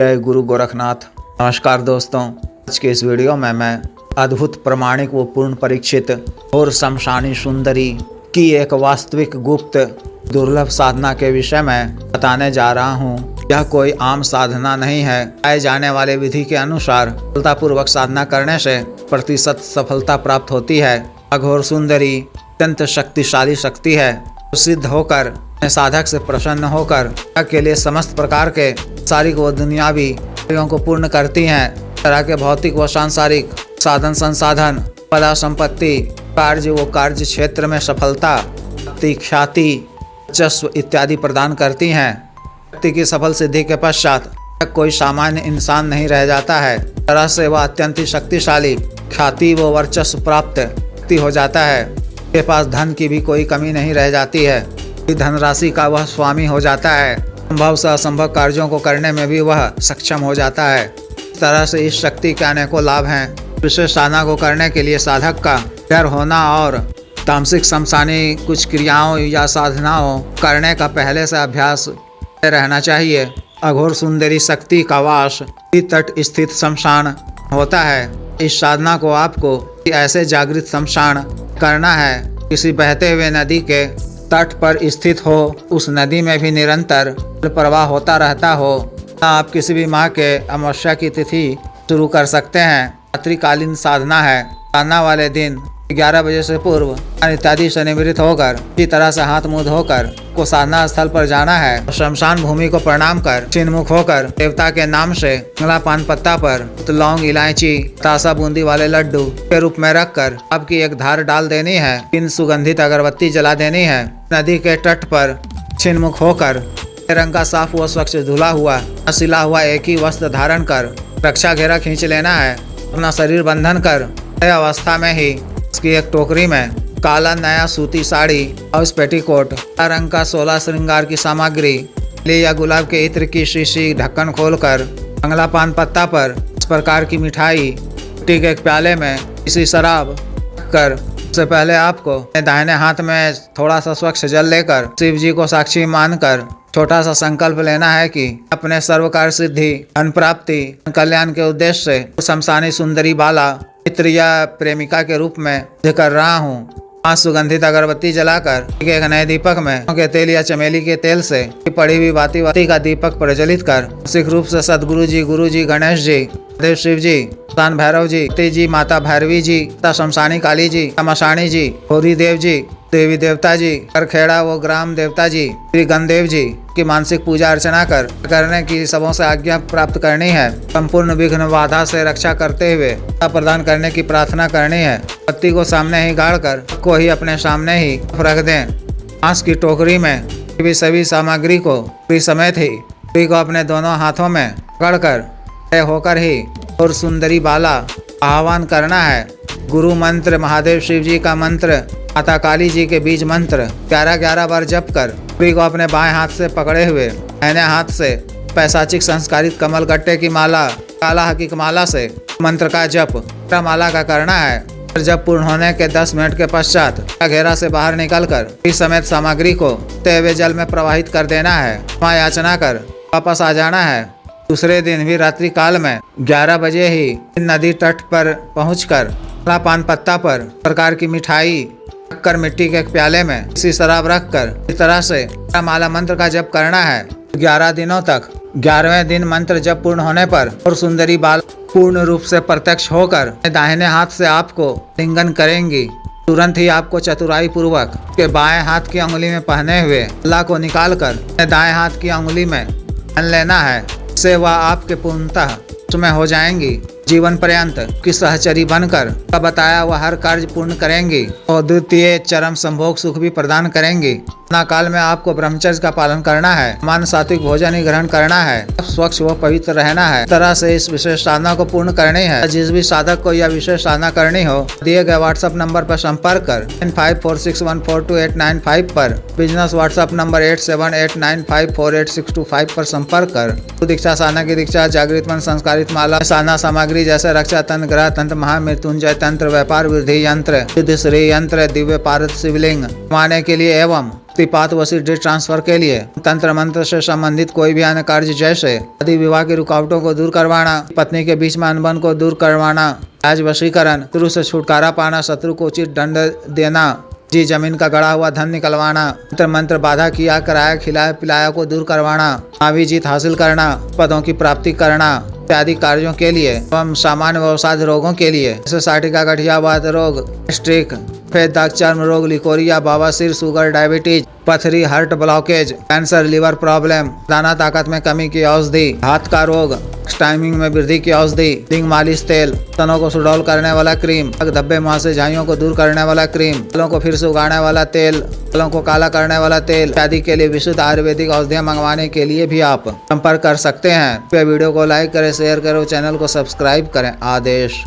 जय गुरु गोरखनाथ। नमस्कार दोस्तों, आज के इस वीडियो में मैं अद्भुत प्रमाणिक व पूर्ण परीक्षित और शमशानी सुंदरी की एक वास्तविक गुप्त दुर्लभ साधना के विषय में बताने जा रहा हूँ। यह कोई आम साधना नहीं है। पाए जाने वाले विधि के अनुसार सफलतापूर्वक साधना करने से प्रतिशत सफलता प्राप्त होती है। अघोर सुंदरी अत्यंत शक्तिशाली शक्ति है। सिद्ध होकर साधक से प्रसन्न होकर के लिए समस्त प्रकार के सांसारिक व दुनियावी कार्यों को पूर्ण करती हैं। तरह के भौतिक व सांसारिक साधन संसाधन, पदा संपत्ति, कार्य व कार्य क्षेत्र में सफलता, ख्याति, वर्चस्व इत्यादि प्रदान करती हैं। व्यक्ति की सफल सिद्धि के पश्चात कोई सामान्य इंसान नहीं रह जाता है। तरह से वह अत्यंत शक्तिशाली ख्याति व वर्चस्व प्राप्त व्यक्ति हो जाता है। उसके पास धन की भी कोई कमी नहीं रह जाती है। धनराशि का वह स्वामी हो जाता है। संभव से असंभव कार्यों को करने में भी वह सक्षम हो जाता है। इस तरह से इस शक्ति के अनेकों लाभ हैं। विशेष साधना को करने के लिए साधक का डर होना और तामसिक शमशानी कुछ क्रियाओं या साधनाओं करने का पहले से अभ्यास रहना चाहिए। अघोर सुंदरी शक्ति का वास तट स्थित शमशान होता है। इस साधना को आपको ऐसे जागृत शमशान करना है किसी बहते हुए नदी के तट पर स्थित हो, उस नदी में भी निरंतर प्रवाह होता रहता हो। आप किसी भी माह के अमावस्या की तिथि शुरू कर सकते हैं। रात्रिकालीन साधना है। साधना वाले दिन 11 बजे से पूर्व इत्यादि से निवृत्त होकर इसी तरह से हाथ मुंह धोकर को साधना स्थल पर जाना है। शमशान भूमि को प्रणाम कर चिन्मुख होकर देवता के नाम से मंगला पान पत्ता पर लौंग, इलायची, तासा बूंदी वाले लड्डू के रूप में रखकर आपकी एक धार डाल देनी है। 3 सुगंधित अगरबत्ती जला देनी है। नदी के तट पर चिन्मुख होकर रंग का साफ व स्वच्छ धुला हुआ सिला हुआ एक ही वस्त्र धारण कर रक्षा घेरा खींच लेना है। अपना शरीर बंधन कर अवस्था में ही इसकी एक टोकरी में काला नया सूती साड़ी और पेटीकोट, रंग का 16 श्रृंगार की सामग्री या गुलाब के इत्र की शीशी ढक्कन खोलकर मंगला पान पत्ता पर इस प्रकार की मिठाई मिट्टी के एक प्याले में इसी शराब कर सबसे पहले आपको दाहिने हाथ में थोड़ा सा स्वच्छ जल लेकर शिव जी को साक्षी मानकर छोटा सा संकल्प लेना है कि अपने सर्व कार्य सिद्धि, धन प्राप्ति, कल्याण के उद्देश्य से शमशानी सुंदरी बाला मित्र या प्रेमिका के रूप में कर रहा हूँ। 5 सुगंधित अगरबत्ती जलाकर एक नए दीपक में के तेल या चमेली के तेल से पड़ी हुई बाती का दीपक प्रज्वलित कर सिख रूप से सदगुरु जी, गुरु जी, गणेश जी, देव शिव जी, स्थान भैरव जी, माता भैरवी जी, शमशानी काली जी, मशानी जी, होरी देव जी, देवी देवता जी, करखेड़ा व ग्राम देवता जी, श्री गणदेव जी की मानसिक पूजा अर्चना करने की सबों से आज्ञा प्राप्त करनी है। संपूर्ण विघ्न बाधा से रक्षा करते हुए प्रदान करने की प्रार्थना करनी है। पत्ती को सामने ही गाड़कर को ही अपने सामने ही रख दें। बांस की टोकरी में सभी सामग्री को समेत ही को अपने दोनों हाथों में पकड़कर खड़े होकर ही और सुंदरी बाला आह्वान करना है। गुरु मंत्र, महादेव शिव जी का मंत्र, माता काली जी के बीज मंत्र 11-11 बार जप कर को अपने बाएं हाथ से पकड़े हुए दाहिने हाथ से पैसाचिक संस्कारित कमल गट्टे की माला, काला हकीक माला से मंत्र का जप माला का करना है। जब पूर्ण होने के 10 मिनट के पश्चात घेरा से बाहर निकलकर इस समेत सामग्री को तेवे जल में प्रवाहित कर देना है। वहाँ याचना कर वापस आ जाना है। दूसरे दिन भी रात्रि काल में 11 बजे ही नदी तट पर पहुंचकर पान पत्ता पर प्रकार की मिठाई रखकर मिट्टी के एक प्याले में इसी शराब रखकर इस तरह से माला मंत्र का जप करना है 11 दिनों तक। 11वें दिन मंत्र जप पूर्ण होने पर और सुंदरी बाल पूर्ण रूप से प्रत्यक्ष होकर दाहिने हाथ से आपको लिंगन करेंगी। तुरंत ही आपको चतुराई पूर्वक के बाएं हाथ की अंगुली में पहने हुए अल्लाह को निकाल कर दाएं हाथ की अंगुली में पहन लेना है। इससे वह आपके पूर्णतः में हो जाएंगी। जीवन पर्यंत की सहचरी बनकर का बताया वह हर कार्य पूर्ण करेंगी और द्वितीय चरम संभोग सुख भी प्रदान करेंगी। अपना काल में आपको ब्रह्मचर्य का पालन करना है। मान सात्विक भोजन ही ग्रहण करना है। स्वच्छ व पवित्र रहना है। इस तरह से इस विशेष साधना को पूर्ण करनी है। जिस भी साधक को यह विशेष साधना करनी हो दिए गए व्हाट्सएप नंबर पर संपर्क कर 9546142895 पर, बिजनेस व्हाट्सएप नंबर 8789548625 पर संपर्क कर दीक्षा साधना की दीक्षा, जागृत मन, संस्कारित माला, साधना सामग्री सामग्री जैसे रक्षा तंत्र, ग्रह तंत्र, महामृत्युंजय तंत्र, व्यापार वृद्धि यंत्र, सिद्ध श्री यंत्र, दिव्य पारद शिवलिंग माने के लिए एवं पात व सिद्धि ट्रांसफर के लिए, तंत्र मंत्र से संबंधित कोई भी अन्य कार्य जैसे शादी विवाह की रुकावटों को दूर करवाना, पत्नी के बीच में अनबन को दूर करवाना, आज वशीकरण, शत्रु से छुटकारा पाना, शत्रु को उचित दंड देना, जी जमीन का गड़ा हुआ धन निकलवाना, तंत्र मंत्र बाधा किया कराया खिलाया पिलाया को दूर करवाना, आवी जीत हासिल करना, पदों की प्राप्ति करना इत्यादि कार्यों के लिए एवं सामान्य व्यवसाय रोगों के लिए जैसे साटिका गठियावात रोग, स्ट्रिक, सफेद दाग, चर्म रोग, लिकोरिया, बवासीर, शुगर, डायबिटीज, पथरी, heart blockage, cancer, liver problem, दाना ताकत में कमी की औषधि, हाथ का रोग, टाइमिंग में वृद्धि की औषधि, रिंग मालिश तेल, तनों को सुडौल करने वाला क्रीम, धब्बे मुहासे झाइयों को दूर करने वाला क्रीम, बालों को फिर से उगाने वाला तेल, बालों को काला करने वाला तेल इत्यादि के लिए विशुद्ध आयुर्वेदिक औषधियाँ मंगवाने के लिए भी आप संपर्क कर सकते हैं। वीडियो को लाइक करें, शेयर करें, चैनल को सब्सक्राइब करें। आदेश।